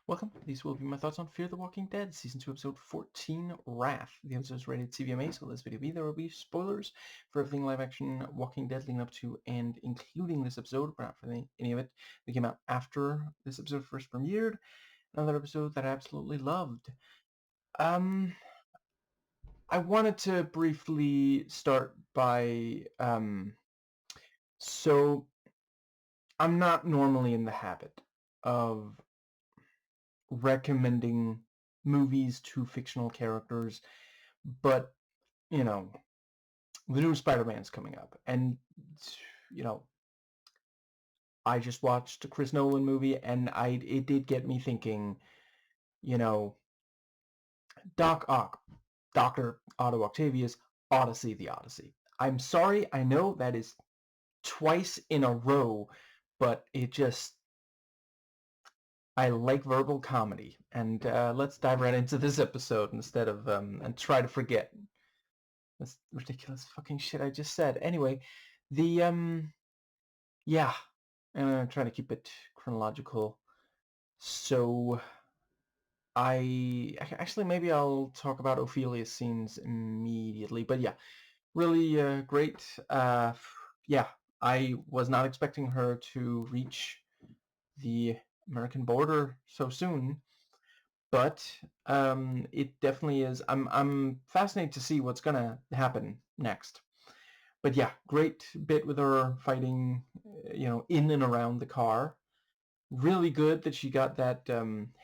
Welcome. These will be my thoughts on Fear the Walking Dead, Season 2, Episode 14, Wrath. The episode is rated TVMA, so this video there will be spoilers for everything live-action Walking Dead leading up to and including this episode, but not for any of it that came out after this episode first premiered. Another episode that I absolutely loved. I wanted to briefly start by, so I'm not normally in the habit of recommending movies to fictional characters, but the new Spider-Man's coming up, and you know, I just watched a Chris Nolan movie, and it did get me thinking. You know, Doc Ock, Dr. Otto Octavius, Odyssey the Odyssey. I'm sorry, I know that is twice in a row, but I like verbal comedy, and let's dive right into this episode instead of and try to forget this ridiculous fucking shit I just said. Anyway, the yeah, and I'm trying to keep it chronological. So actually maybe I'll talk about Ophelia's scenes immediately, but yeah, really great. Yeah, I was not expecting her to reach the American border so soon. But it definitely is. I'm fascinated to see what's gonna happen next. But yeah, great bit with her fighting, in and around the car. Really good that she got that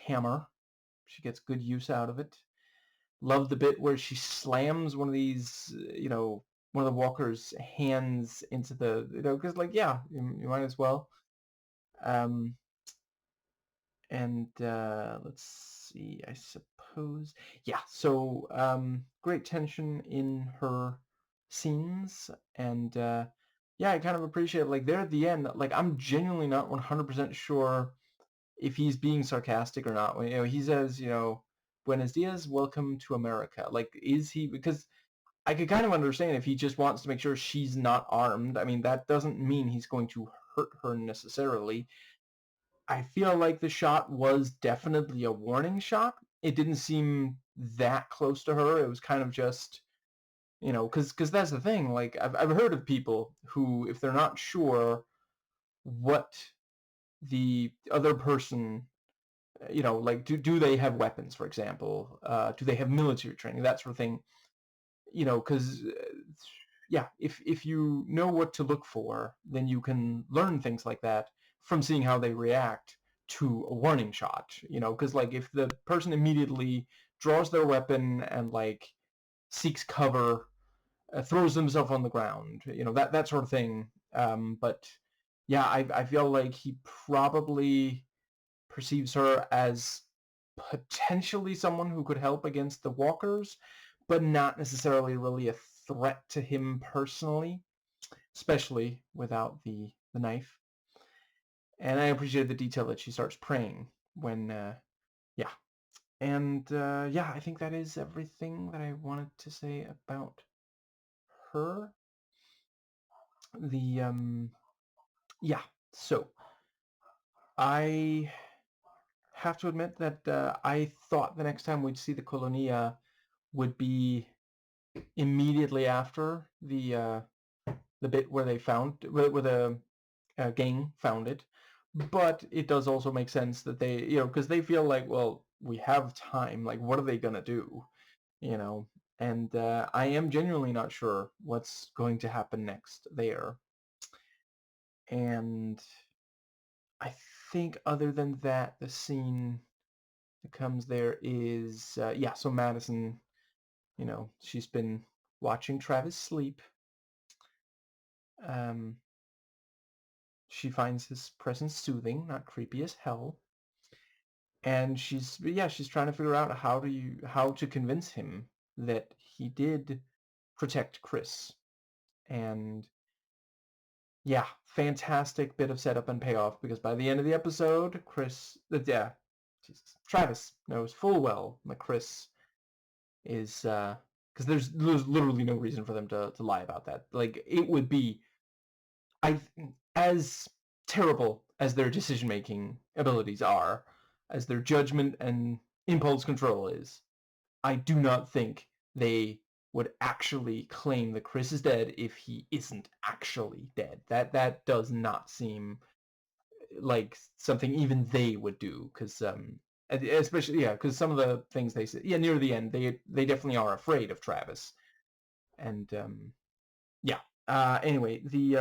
hammer. She gets good use out of it. Love the bit where she slams one of these, one of the walkers' hands into the, because like, yeah, you might as well. Um, and let's see, I suppose, yeah, so great tension in her scenes, and yeah, I kind of appreciate, like, there at the end, like, I'm genuinely not 100% sure if he's being sarcastic or not. He says, Buenos dias, welcome to America. Like, is he, because I could kind of understand if he just wants to make sure she's not armed. I mean, that doesn't mean he's going to hurt her necessarily. I feel like the shot was definitely a warning shot. It didn't seem that close to her. It was kind of just, because that's the thing. Like, I've heard of people who, if they're not sure what the other person, like, do they have weapons, for example? Do they have military training? That sort of thing. Because, yeah, if you know what to look for, then you can learn things like that from seeing how they react to a warning shot, because, like, if the person immediately draws their weapon and, like, seeks cover, throws themselves on the ground, that sort of thing. But yeah, I feel like he probably perceives her as potentially someone who could help against the walkers, but not necessarily really a threat to him personally, especially without the knife. And I appreciate the detail that she starts praying when, yeah. And yeah, I think that is everything that I wanted to say about her. Yeah, so I have to admit that I thought the next time we'd see the Colonia would be immediately after the bit where they found where the gang found it, but it does also make sense that they, because they feel like, well, we have time, like, what are they gonna do, you know and I am genuinely not sure what's going to happen next there. And I think other than that, the scene that comes there is yeah, so Madison, she's been watching Travis sleep. um She finds his presence soothing, not creepy as hell. And she's trying to figure out how to convince him that he did protect Chris. And yeah, fantastic bit of setup and payoff, because by the end of the episode, Travis knows full well that Chris is, because there's literally no reason for them to lie about that. Like, it would be, I as terrible as their decision-making abilities are, as their judgment and impulse control is. I do not think they would actually claim that Chris is dead if he isn't actually dead. That does not seem like something even they would do, because especially, yeah, because some of the things they say, yeah, near the end, they definitely are afraid of Travis, and yeah. Anyway, the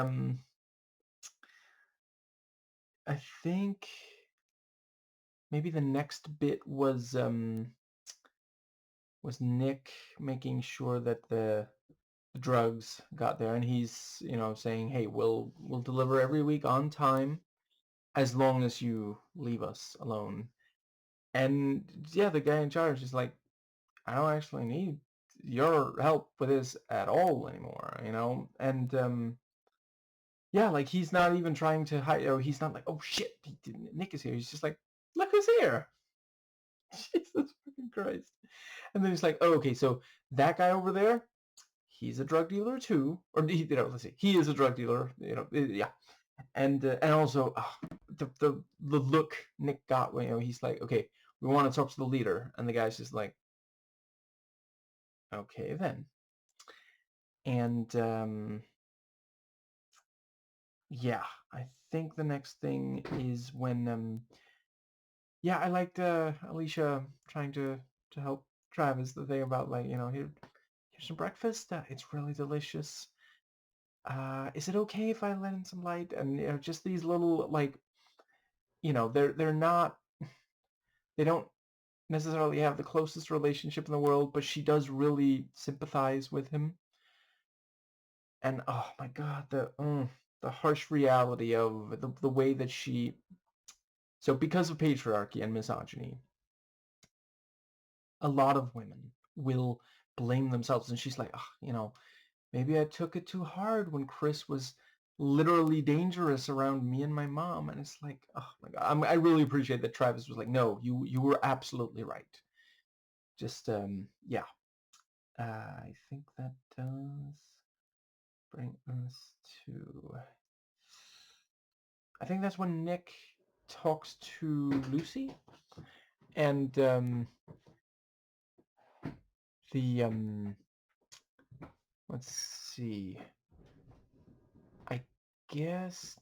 I think maybe the next bit was Nick making sure that the drugs got there, and he's, you know, saying, hey, we'll deliver every week on time as long as you leave us alone. And yeah, the guy in charge is like, I don't actually need your help with this at all anymore, you know? And yeah, like he's not even trying to hide, or he's not like, oh shit, Nick is here. He's just like, look who's here. Jesus fucking Christ. And then he's like, oh, okay, so that guy over there, he's a drug dealer too, or you know, let's see, he is a drug dealer, you know, yeah. And also the look Nick got when, you know, he's like, okay, we want to talk to the leader, and the guy's just like, okay then. And yeah, I think the next thing is when yeah, I liked Alicia trying to help Travis. The thing about, like, you know, here's some breakfast. It's really delicious. Is it okay if I let in some light? And, you know, just these little, like, you know, they're not, they don't necessarily have the closest relationship in the world, but she does really sympathize with him. And oh my God, the harsh reality of the way that she, so because of patriarchy and misogyny, a lot of women will blame themselves, and she's like, oh, you know, maybe I took it too hard when Chris was literally dangerous around me and my mom. And it's like, oh my God, I really appreciate that Travis was like, no, you were absolutely right. Just yeah. I think that does bring us to, I think that's when Nick talks to Lucy, and the let's see, I guess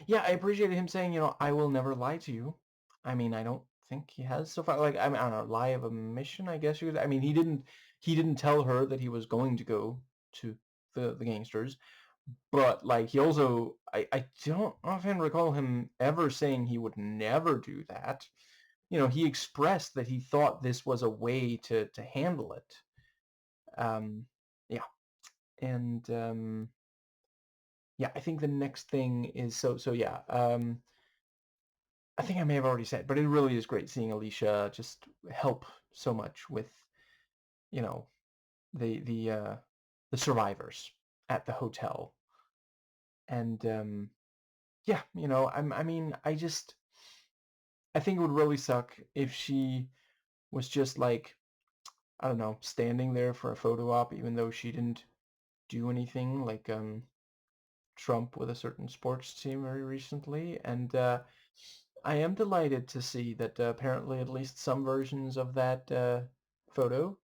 yeah, I appreciated him saying, you know, I will never lie to you. I mean, I don't think he has so far. Like, I mean, I don't know, lie of omission, I guess you could. I mean, he didn't tell her that he was going to go to the gangsters, but like he also, I don't often recall him ever saying he would never do that. You know, he expressed that he thought this was a way to handle it. Yeah, and yeah, I think the next thing is, so yeah. I think I may have already said, but it really is great seeing Alicia just help so much with, you know, the survivors at the hotel. And yeah, you know, I mean, I think it would really suck if she was just like, I don't know, standing there for a photo op, even though she didn't do anything, like Trump with a certain sports team very recently. And I am delighted to see that apparently at least some versions of that photo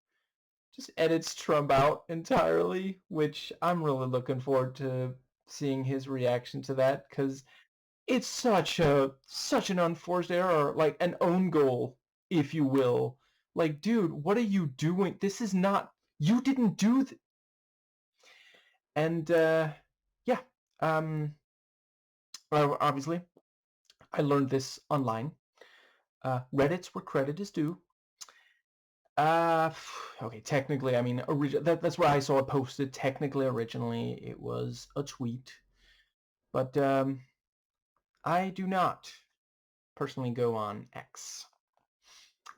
just edits Trump out entirely, which I'm really looking forward to seeing his reaction to that, because it's such an unforced error, like an own goal, if you will. Like, dude, what are you doing? This is not, you didn't do and yeah, well, obviously I learned this online. Reddit's where credit is due. Okay, technically, I mean, that's where I saw it posted. Technically, originally, it was a tweet, but I do not personally go on X.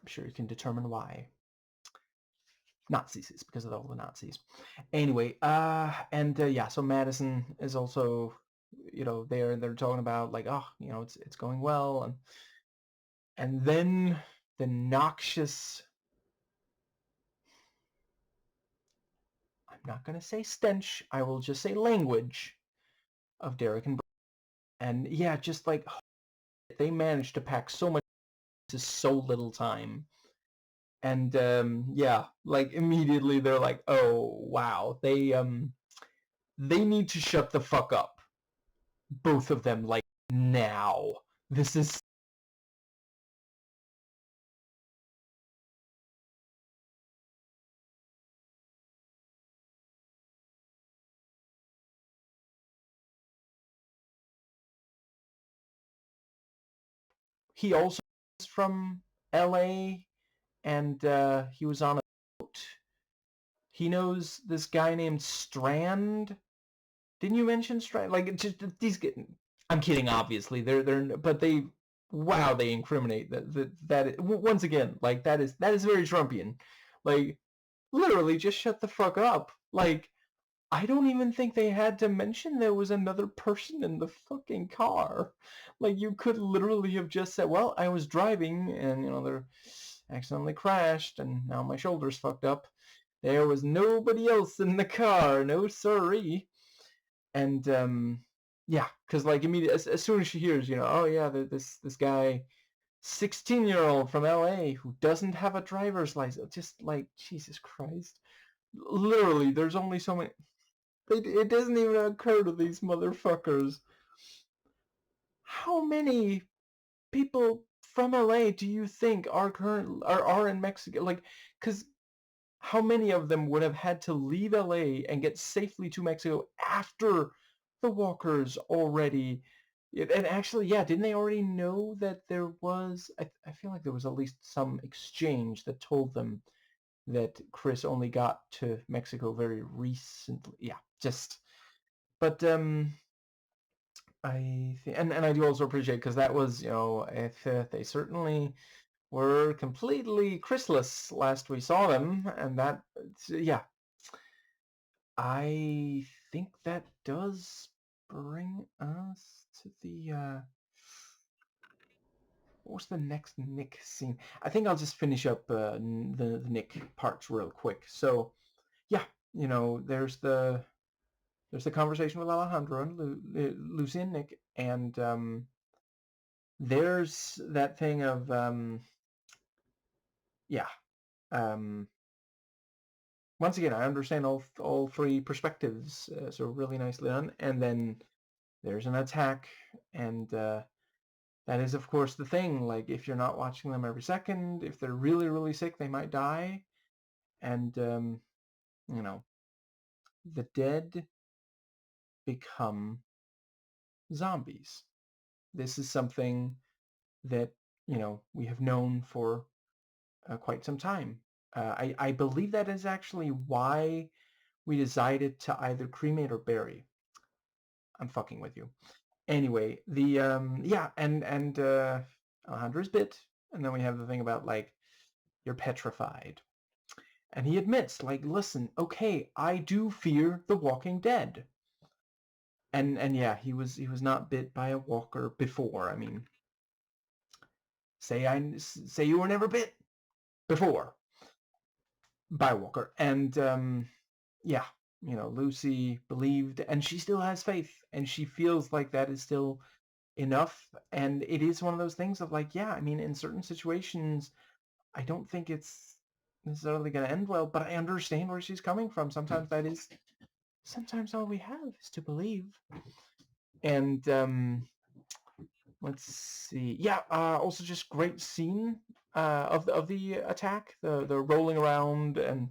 I'm sure you can determine why. Nazis, is because of all the Nazis. Anyway, and yeah, so Madison is also, you know, they're talking about like, oh, you know, it's going well, and then the noxious, I'm not gonna say stench, I will just say language of Derek and yeah, just like they managed to pack so much to so little time. And yeah, like immediately they're like, oh wow, they need to shut the fuck up, both of them, like now. This is he also is from LA, and he was on a boat. He knows this guy named Strand. Didn't you mention Strand? Like just these get. I'm kidding, obviously. They're but they wow, they incriminate that once again, like that is very Trumpian. Like literally just shut the fuck up. Like I don't even think they had to mention there was another person in the fucking car. Like you could literally have just said, well, I was driving and they're accidentally crashed and now my shoulder's fucked up. There was nobody else in the car, no sorry. And yeah, because like immediately as soon as she hears, oh yeah, this guy, 16-year-old from LA who doesn't have a driver's license, just like Jesus Christ. Literally, there's only so many. It doesn't even occur to these motherfuckers. How many people from LA do you think are in Mexico? Like, because how many of them would have had to leave LA and get safely to Mexico after the walkers already? And actually, yeah, didn't they already know that there was? I feel like there was at least some exchange that told them that Chris only got to Mexico very recently. Yeah, just. But I think, and I do also appreciate because that was, if they certainly were completely Chrisless last we saw them, and that, yeah, I think that does bring us to the, what's the next Nick scene? I think I'll just finish up the Nick parts real quick. So, yeah, there's the conversation with Alejandro and Lucy and Nick, and there's that thing of yeah. Once again, I understand all three perspectives, so really nicely done. And then there's an attack, and that is, of course, the thing. Like, if you're not watching them every second, if they're really, really sick, they might die. And, the dead become zombies. This is something that, we have known for quite some time. I believe that is actually why we decided to either cremate or bury. I'm fucking with you. Anyway, the yeah, and Alejandro's bit, and then we have the thing about like you're petrified, and he admits like, listen, okay, I do fear the Walking Dead, and yeah, he was not bit by a walker before. I mean, say you were never bit before by a walker, and yeah, Lucy believed, and she still has faith, and she feels like that is still enough. And it is one of those things of like, yeah, I mean, in certain situations, I don't think it's necessarily going to end well, but I understand where she's coming from. Sometimes all we have is to believe. And let's see. Yeah, also just great scene of the attack, the rolling around, and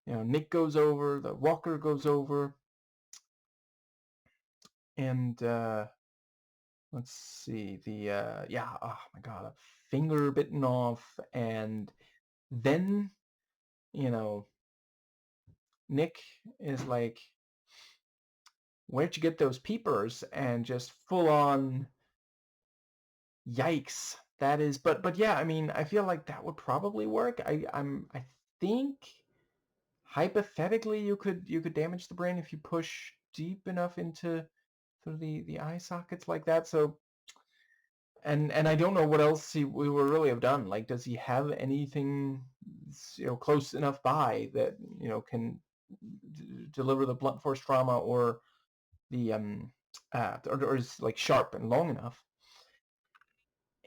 Nick goes over, the walker goes over, and let's see, yeah, oh my god, a finger bitten off, and then Nick is like, where'd you get those peepers? And just full on yikes. That is, but yeah, I mean, I feel like that would probably work. I think hypothetically you could damage the brain if you push deep enough into through the eye sockets like that. So and I don't know what else we would really have done. Like, does he have anything close enough by that can deliver the blunt force trauma, or the or is like sharp and long enough?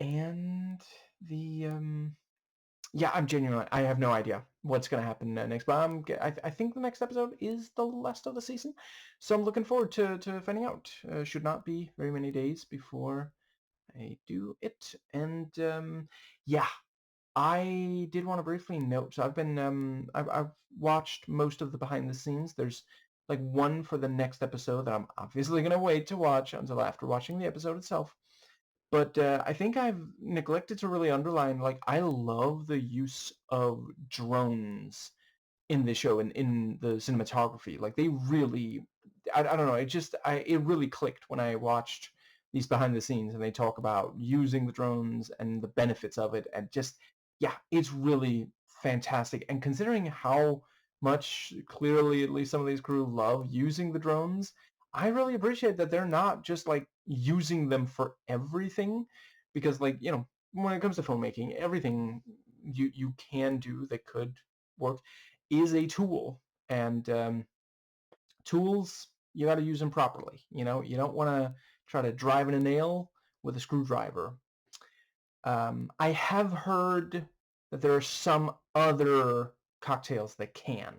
And yeah, I'm genuinely, I have no idea what's going to happen next, but I think the next episode is the last of the season, so I'm looking forward to finding out. Should not be very many days before I do it, and yeah, I did want to briefly note, so I've watched most of the behind the scenes. There's like one for the next episode that I'm obviously going to wait to watch until after watching the episode itself. But I think I've neglected to really underline, like, I love the use of drones in the show and in the cinematography. Like, they really, I don't know, it really clicked when I watched these behind the scenes and they talk about using the drones and the benefits of it, and just, yeah, it's really fantastic. And considering how much clearly at least some of these crew love using the drones, I really appreciate that they're not just like using them for everything, because, like, when it comes to filmmaking, everything you can do that could work is a tool, and tools, you got to use them properly. You don't want to try to drive in a nail with a screwdriver. I have heard that there are some other cocktails that can,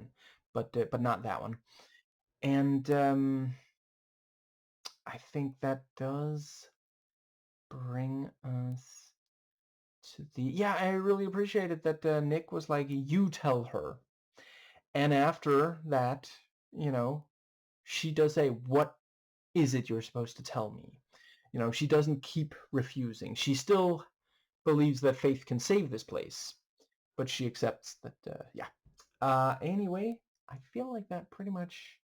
but not that one. And I think that does bring us to the, yeah, I really appreciated that Nick was like, you tell her. And after that, she does say, what is it you're supposed to tell me? She doesn't keep refusing. She still believes that Faith can save this place, but she accepts that, yeah. Anyway, I feel like that pretty much,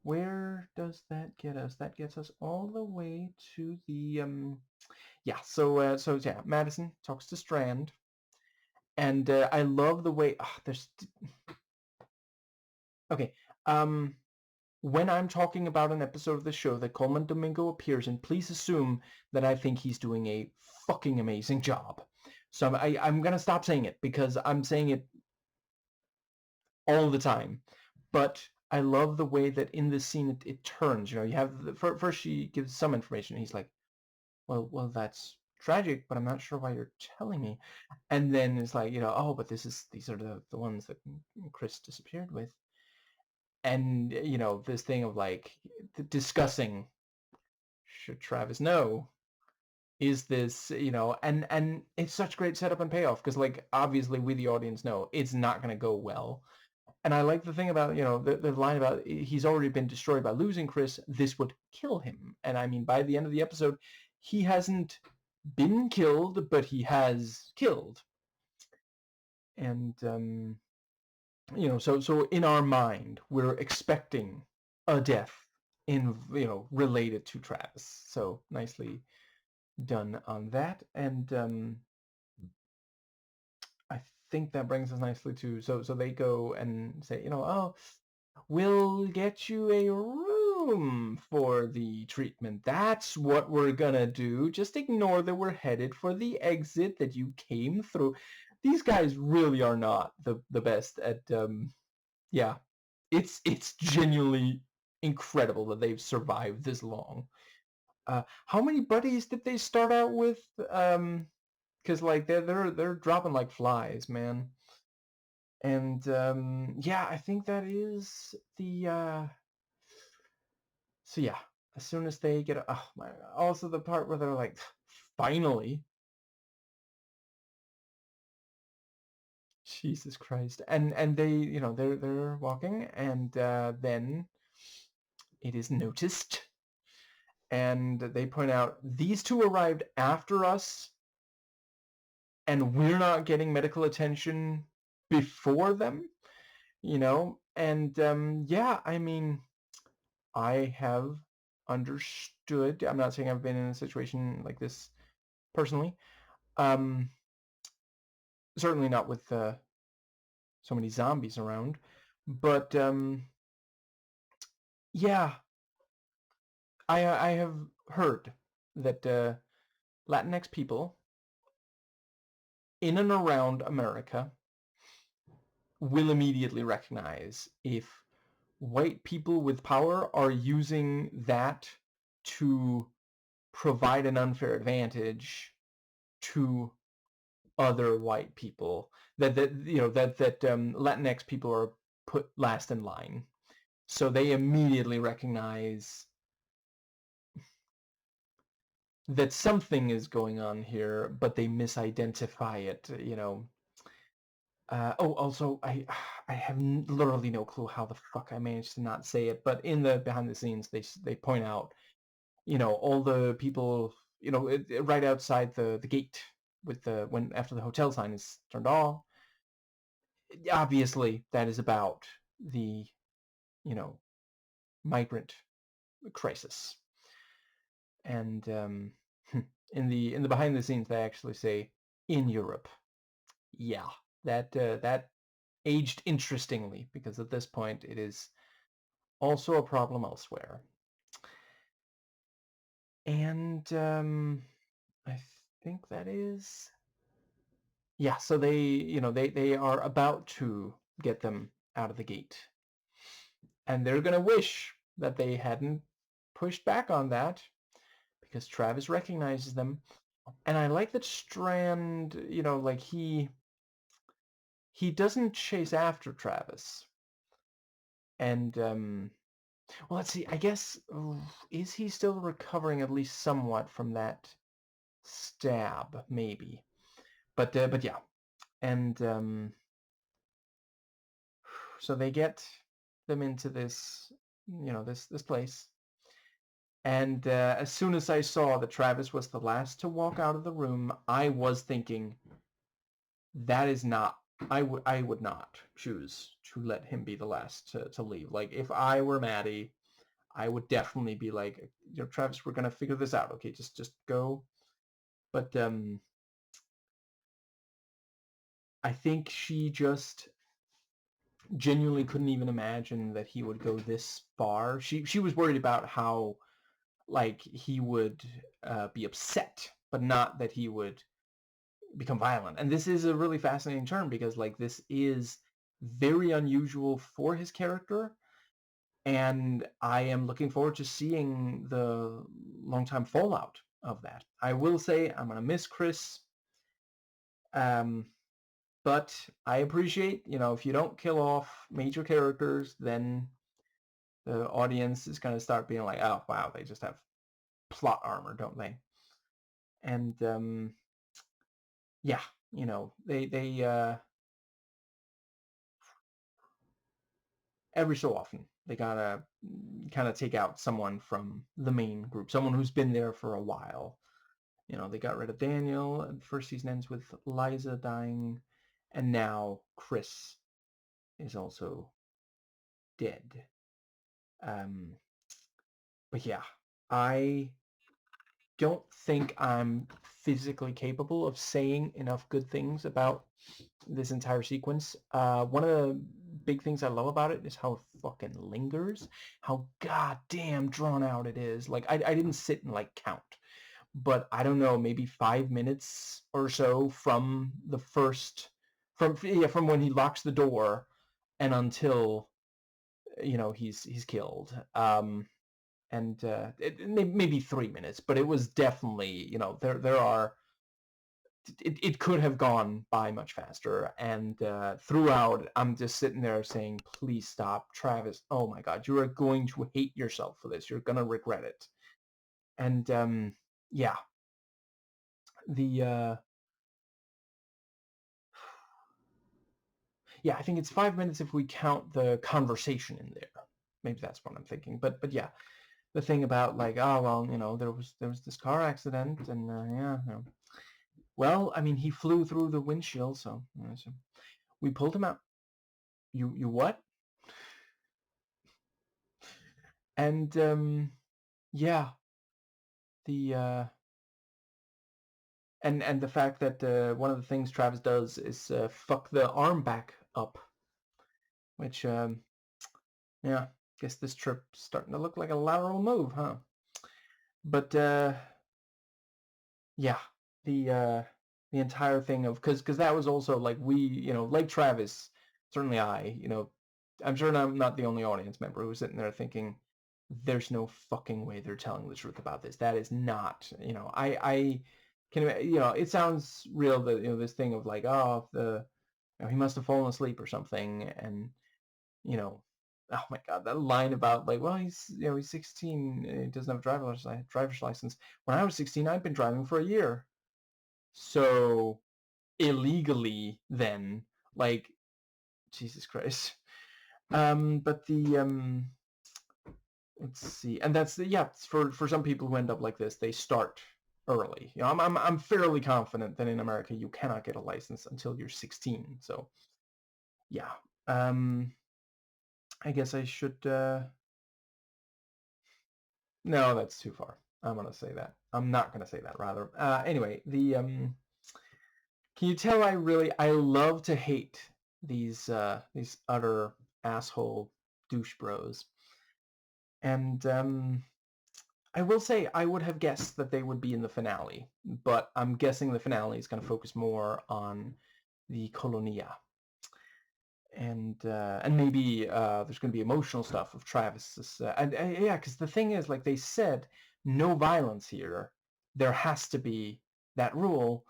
where does that get us? That gets us all the way to the, yeah, so yeah, Madison talks to Strand, and I love the way, there's, okay, when I'm talking about an episode of the show that Coleman Domingo appears in, please assume that I think he's doing a fucking amazing job. So I'm going to stop saying it because I'm saying it all the time. But I love the way that in this scene it turns. You have first she gives some information. And he's like, well, that's tragic, but I'm not sure why you're telling me. And then it's like, oh, but these are the ones that Chris disappeared with. And this thing of like discussing, should Travis know, is this, and it's such great setup and payoff, because, like, obviously we the audience know it's not going to go well. And I like the thing about, the line about he's already been destroyed by losing Chris, this would kill him. And I mean, by the end of the episode, he hasn't been killed, but he has killed. And so in our mind, we're expecting a death in, related to Travis. So nicely done on that. And I think that brings us nicely to, so they go and say, oh, we'll get you a room for the treatment. That's what we're gonna do. Just ignore that we're headed for the exit that you came through. These guys really are not the best at, yeah, it's genuinely incredible that they've survived this long. How many buddies did they start out with? Because, like, they're dropping like flies, man. And yeah, I think that is the so yeah, as soon as they get oh my God. Also the part where they're like, finally, Jesus Christ. And they, they're walking, and then it is noticed, and they point out these two arrived after us and we're not getting medical attention before them, and yeah, I mean, I have understood. I'm not saying I've been in a situation like this personally. Certainly not with so many zombies around. But yeah, I have heard that Latinx people in and around America will immediately recognize if white people with power are using that to provide an unfair advantage to other white people, that Latinx people are put last in line. So they immediately recognize that something is going on here, but they misidentify it, Also, I have literally no clue how the fuck I managed to not say it, but in the behind the scenes, they point out, all the people, right outside the gate with after the hotel sign is turned off. Obviously, that is about the, migrant crisis. And in the behind the scenes, they actually say in Europe. Yeah, that aged interestingly, because at this point it is also a problem elsewhere. And I think that is, yeah. So they are about to get them out of the gate, and they're gonna wish that they hadn't pushed back on that, because Travis recognizes them. And I like that Strand, like he doesn't chase after Travis. And well, let's see. I guess, is he still recovering at least somewhat from that stab? Maybe. But yeah. And so they get them into this, this place. And as soon as I saw that Travis was the last to walk out of the room, I was thinking, that is not, I would not choose to let him be the last to leave. Like, if I were Maddie, I would definitely be like, Travis, we're gonna figure this out. Okay, just go. But I think she just genuinely couldn't even imagine that he would go this far. She was worried about how, like, he would be upset, but not that he would become violent. And this is a really fascinating turn, because, like, this is very unusual for his character, and I am looking forward to seeing the long-time fallout of that. I will say I'm gonna miss Chris, but I appreciate, if you don't kill off major characters, then the audience is gonna start being like, oh wow, they just have plot armor, don't they? And yeah, they every so often they gotta kind of take out someone from the main group, someone who's been there for a while. They got rid of Daniel, and the first season ends with Liza dying, and now Chris is also dead. But yeah, I don't think I'm physically capable of saying enough good things about this entire sequence. One of the big things I love about it is how it fucking lingers, how goddamn drawn out it is. Like, I didn't sit and, like, count, but I don't know, maybe 5 minutes or so from the first, from when he locks the door and until, he's killed. And maybe 3 minutes, but it was definitely, there are, it could have gone by much faster. And throughout, I'm just sitting there saying, please stop, Travis. Oh my God, you are going to hate yourself for this. You're going to regret it. And yeah, the yeah, I think it's 5 minutes if we count the conversation in there. Maybe that's what I'm thinking. But yeah, the thing about, like, oh well, there was this car accident, and yeah, well, I mean, he flew through the windshield, so we pulled him out. You what? And yeah, the and the fact that one of the things Travis does is fuck the arm back up, which yeah, guess this trip's starting to look like a lateral move, huh? But yeah, the entire thing of, because that was also, like, we, like Travis, certainly I'm sure I'm not the only audience member who was sitting there thinking, there's no fucking way they're telling the truth about this. That is not, I it sounds real that this thing of like, oh, he must have fallen asleep or something, and you know, oh my God, that line about like, well, he's 16, he doesn't have a driver's license. When I was 16, I'd been driving for a year, so illegally then, like, Jesus Christ. But let's see, and that's for some people who end up like this, they start early. I'm fairly confident that in America you cannot get a license until you're 16. So yeah, I guess I should. No, that's too far. I'm gonna say that. I'm not gonna say that. Rather. Anyway, can you tell I love to hate these utter asshole douche bros, and I will say I would have guessed that they would be in the finale, but I'm guessing the finale is going to focus more on the Colonia. And maybe there's going to be emotional stuff with Travis. Yeah, because the thing is, like they said, no violence here. There has to be that rule.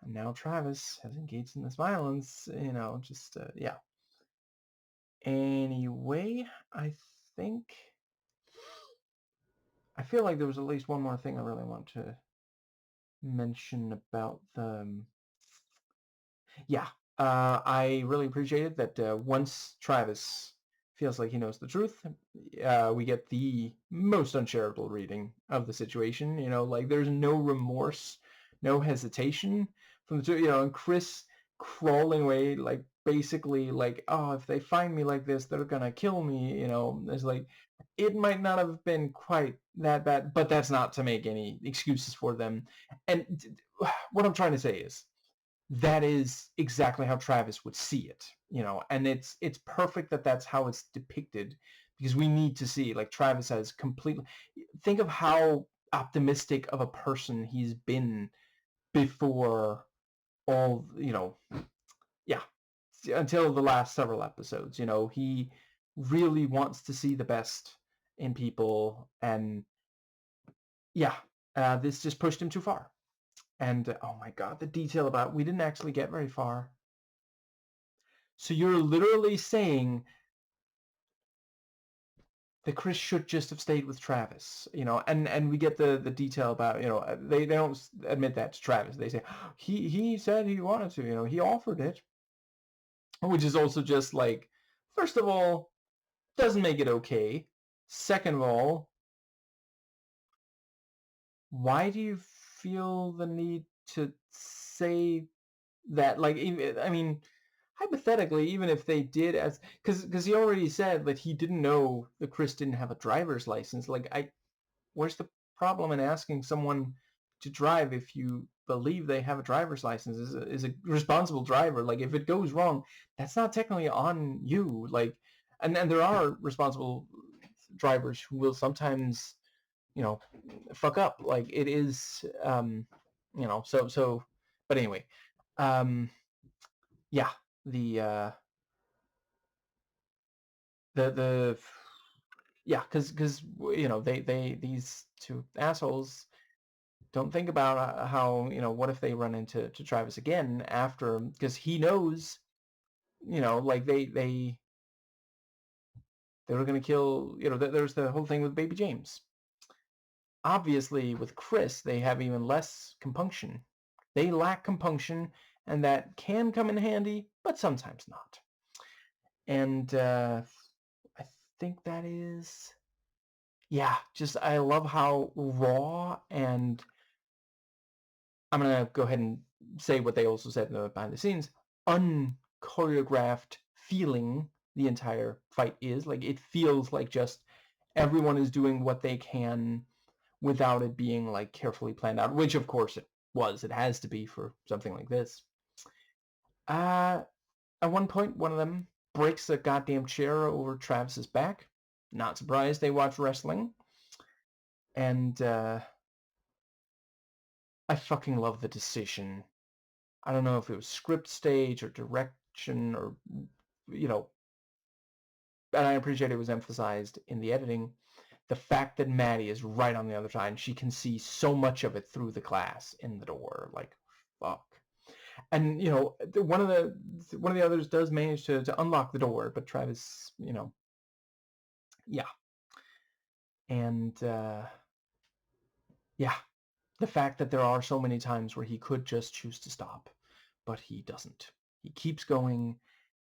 And now Travis has engaged in this violence, just, yeah. Anyway, think... I feel like there was at least one more thing I really want to mention about them. Yeah, I really appreciated that once Travis feels like he knows the truth, we get the most uncharitable reading of the situation. Like there's no remorse, no hesitation from the two, and Chris crawling away, like basically like, oh, if they find me like this, they're gonna kill me. It's like, it might not have been quite that bad, but that's not to make any excuses for them. And what I'm trying to say is, that is exactly how Travis would see it, and it's perfect that that's how it's depicted, because we need to see, like, Travis has completely... Think of how optimistic of a person he's been before all, yeah, until the last several episodes. He really wants to see the best in people, and yeah, this just pushed him too far. And oh my God, the detail about, we didn't actually get very far. So you're literally saying that Chris should just have stayed with Travis, and we get the detail about, they don't admit that to Travis. They say he said he wanted to, he offered it, which is also just like, first of all, doesn't make it okay. Second of all, why do you feel the need to say that? Like, I mean, hypothetically, even if they did, because he already said that he didn't know that Chris didn't have a driver's license. Like, where's the problem in asking someone to drive if you believe they have a driver's license, is a responsible driver? Like, if it goes wrong, that's not technically on you. Like, and there are responsible drivers who will sometimes, fuck up. Like, it is, so, but anyway, yeah, the the yeah, because these two assholes don't think about how, what if they run into Travis again after, because he knows, like they were going to kill, there's the whole thing with baby James. Obviously with Chris, they have even less compunction. They lack compunction, and that can come in handy, but sometimes not. And I think that is... Yeah, just I love how raw, and I'm gonna go ahead and say what they also said in the behind the scenes, unchoreographed feeling the entire fight is. Like, it feels like just everyone is doing what they can without it being like carefully planned out, which of course it was. It has to be for something like this. At one point, one of them breaks a goddamn chair over Travis's back. Not surprised they watch wrestling. And I fucking love the decision. I don't know if it was script stage or direction or, and I appreciate it was emphasized in the editing, the fact that Maddie is right on the other side and she can see so much of it through the glass in the door, like, fuck. And one of the others does manage to unlock the door, but Travis, yeah. And yeah, the fact that there are so many times where he could just choose to stop, but he doesn't. He keeps going,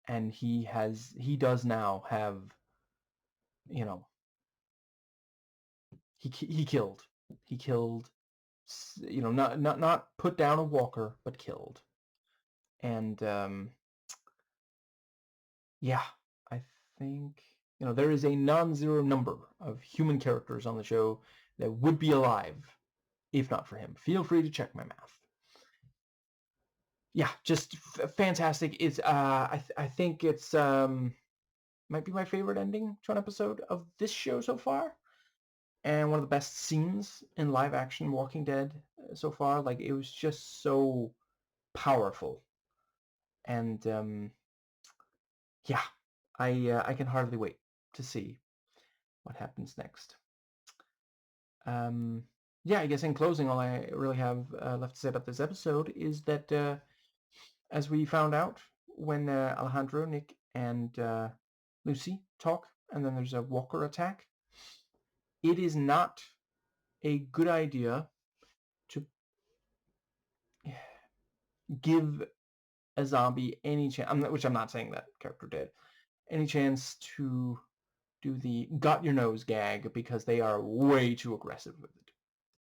and he does now have, he killed. He killed, not put down a walker, but killed. And yeah, I think, there is a non-zero number of human characters on the show that would be alive if not for him. Feel free to check my math. Yeah, just fantastic. It's I think it's might be my favorite ending to an episode of this show so far, and one of the best scenes in live action Walking Dead so far. Like, it was just so powerful, and yeah, I can hardly wait to see what happens next. Yeah, I guess in closing, all I really have left to say about this episode is that as we found out when Alejandro, Nick, and Lucy talk, and then there's a walker attack, it is not a good idea to give a zombie any chance, which I'm not saying that character did, any chance to do the got your nose gag, because they are way too aggressive with it.